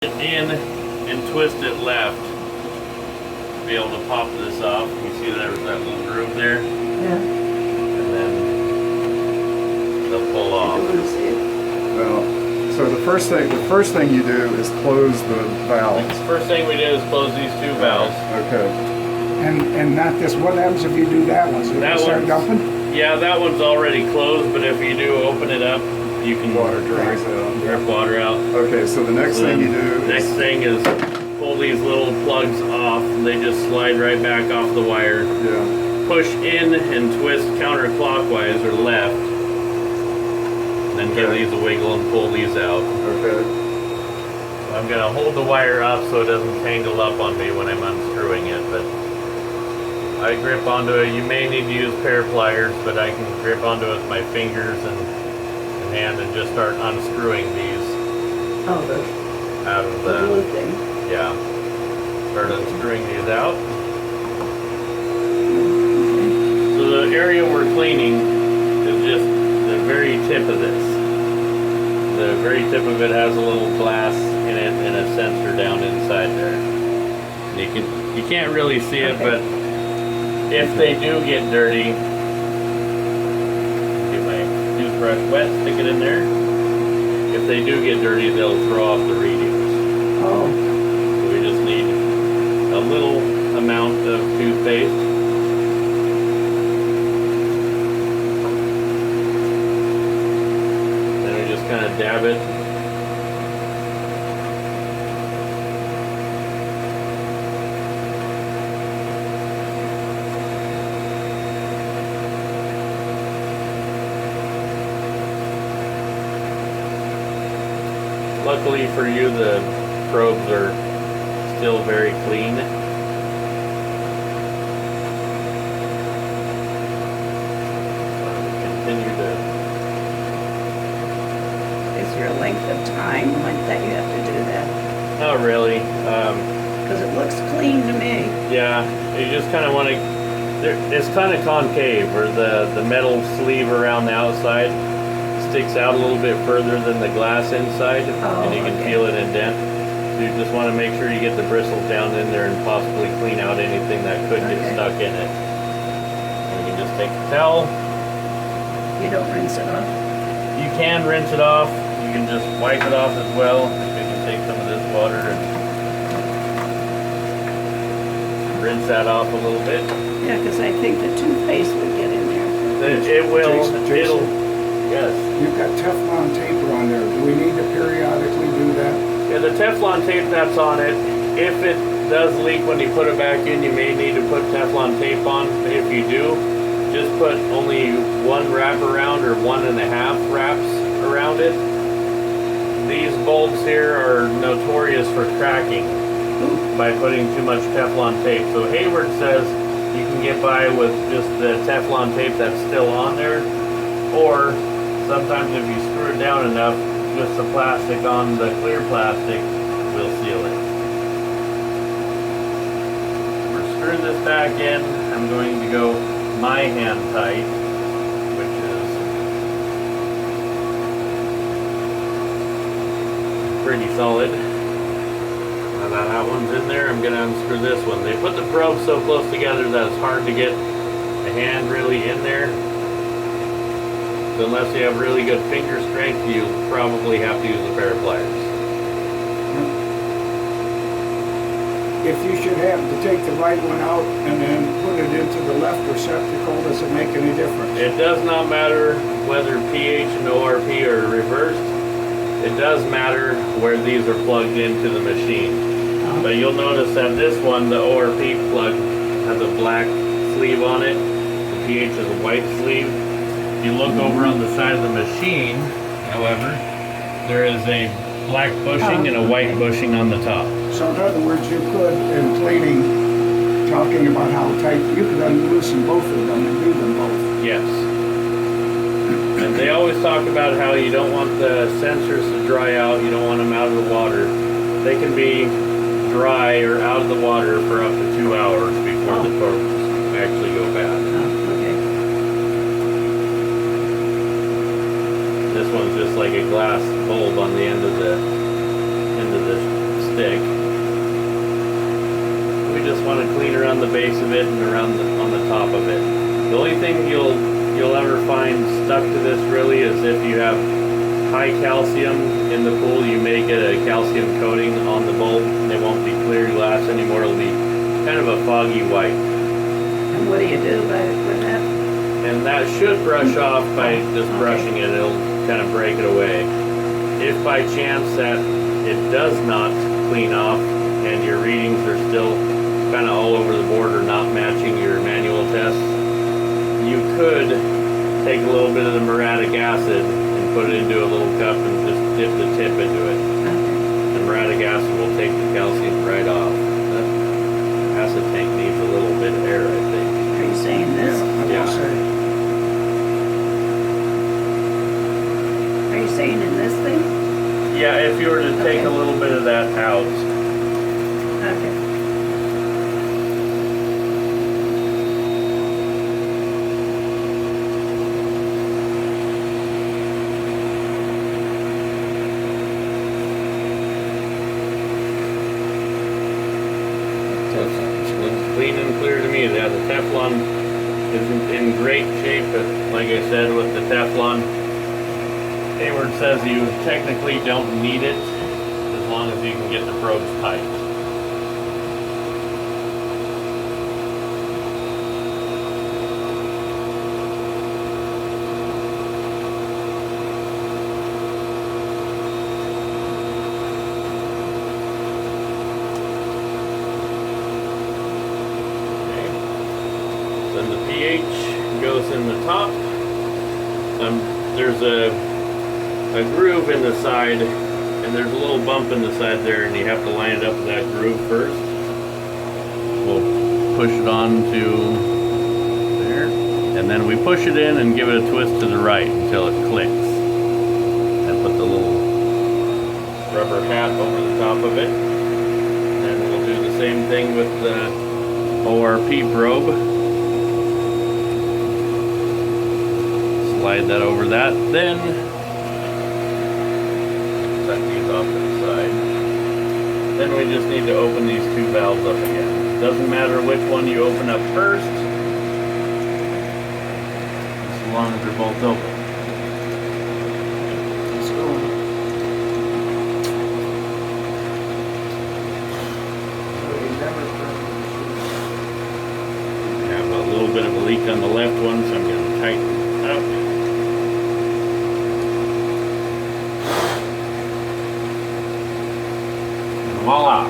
it in and twist it left to be able to pop this off. You see there's that little groove there? Yeah. And then they'll pull off. I want to see it. Well, so the first thing you do is close the valves. First thing we do is close these two valves. Okay. And not this, what happens if you do that one? So That you start one's- dumping? Yeah, that one's already closed, but if you do open it up, you can Water drains out. drip water out. Okay, so the next thing you do Next is thing is pull these little plugs off. They just slide right back off the wire. yeah. Push in and twist counterclockwise or left. Then give Okay. these a wiggle and pull these out. Okay. I'm gonna hold the wire up so it doesn't tangle up on me when I'm unscrewing it, but I grip onto it. You may need to use pair pliers, but I can grip onto it with my fingers and hand and just start unscrewing these Oh, the out of blue the, thing. yeah. Start unscrewing these out. So the area we're cleaning is just the very tip of this. The very tip of it has a little glass in it and a sensor down inside there. You can't really see it, Okay. but if they do get dirty, get my toothbrush wet, stick it in there. If they do get dirty, they'll throw off the readings. Oh, So we just need a little amount of toothpaste. Then we just kind of dab it. Luckily for you, the probes are still very clean. Continue to. is there a length of time like that you have to do that? Not really. Because it looks clean to me. Yeah, you just kind of want to. It's kind of concave, or the metal sleeve around the outside sticks out a little bit further than the glass inside, Oh, and you can okay. feel it indent. So you just want to make sure you get the bristles down in there and possibly clean out anything that could get Okay. stuck in it. And you can just take the towel. You don't rinse it off. You can rinse it off. You can just wipe it off as well. You can take some of this water and rinse that off a little bit. Yeah, because I think the toothpaste would get in there. It will. Jason. It'll. Yes. You've got Teflon tape on there. Do we need to periodically do that? Yeah, the Teflon tape that's on it. If it does leak when you put it back in, you may need to put Teflon tape on. If you do, just put only one wrap around or 1.5 wraps around it. These bulbs here are notorious for cracking by putting too much Teflon tape. So Hayward says you can get by with just the Teflon tape that's still on there, or sometimes if you screw it down enough, just the plastic on the clear plastic will seal it. We're screwing this back in. I'm going to go my hand tight, which is pretty solid. Now that one's in there, I'm going to unscrew this one. They put the probes so close together that it's hard to get the hand really in there. So unless you have really good finger strength, you probably have to use a pair of pliers. If you should have to take the right one out and then put it into the left receptacle, does it make any difference? It does not matter whether pH and ORP are reversed. It does matter where these are plugged into the machine. But you'll notice that this one, the ORP plug, has a black sleeve on it. The pH is a white sleeve. If you look over on the side of the machine, however, there is a black bushing and a white bushing on the top. So in other words, you could, in cleaning, talking about how tight, you could unloosen both of them and do them both. Yes. And they always talk about how you don't want the sensors to dry out, you don't want them out of the water. They can be dry or out of the water for up to 2 hours before the probes actually go bad. Oh, okay. This one's just like a glass bulb on the end of the stick. We just want to clean around the base of it and around on the top of it. The only thing you'll ever find stuck to this really is if you have high calcium in the pool, you may get a calcium coating on the bulb. They won't be clear glass anymore. It'll be kind of a foggy white. And what do you do with that? And that should brush off by just brushing it. It'll kind of break it away. If by chance that it does not clean off and your readings are still kind of all over the board or not matching your manual tests, you could take a little bit of the muriatic acid and put it into a little cup and just dip the tip into it. Okay. The muriatic acid will take the calcium right off. That acid tank needs a little bit of air, I think. Are you saying this? Yeah. Are you saying in this thing? Yeah, if you were to take a little bit of that out. Okay. Looks clean and clear to me. Yeah, the Teflon is in great shape, but like I said, with the Teflon, Hayward says you technically don't need it as long as you can get the probes tight. Then the pH goes in the top. There's a groove in the side, and there's a little bump in the side there, and you have to line it up with that groove first. We'll push it on to there, and then we push it in and give it a twist to the right until it clicks. And put the little rubber hat over the top of it. And we'll do the same thing with the ORP probe. Slide that over that, then set these off to the side. Then we just need to open these two valves up again. Doesn't matter which one you open up first, as long as they're both open. Let's go. I have a little bit of a leak on the left one, so I'm going to tighten it up. Voila!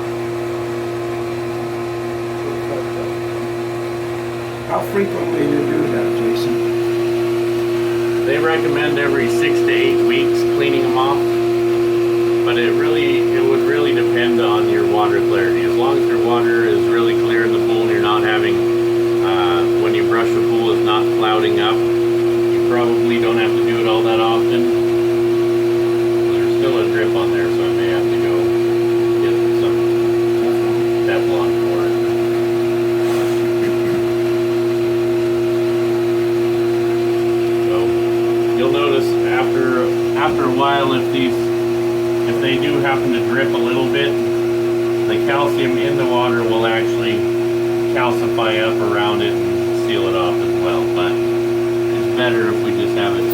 How frequently do you do that, Jason? They recommend every 6 to 8 weeks cleaning them off, but it would really depend on your water clarity. As long as your water is really clear in the pool and you're not having, when you brush the pool is not clouding up, you probably don't have to do it all that often. There's still a drip on there, so I may have to go get some Teflon for it. So you'll notice after a while, if they do happen to drip a little bit, the calcium in the water will actually calcify up around it and seal it off as well. But it's better if we just have it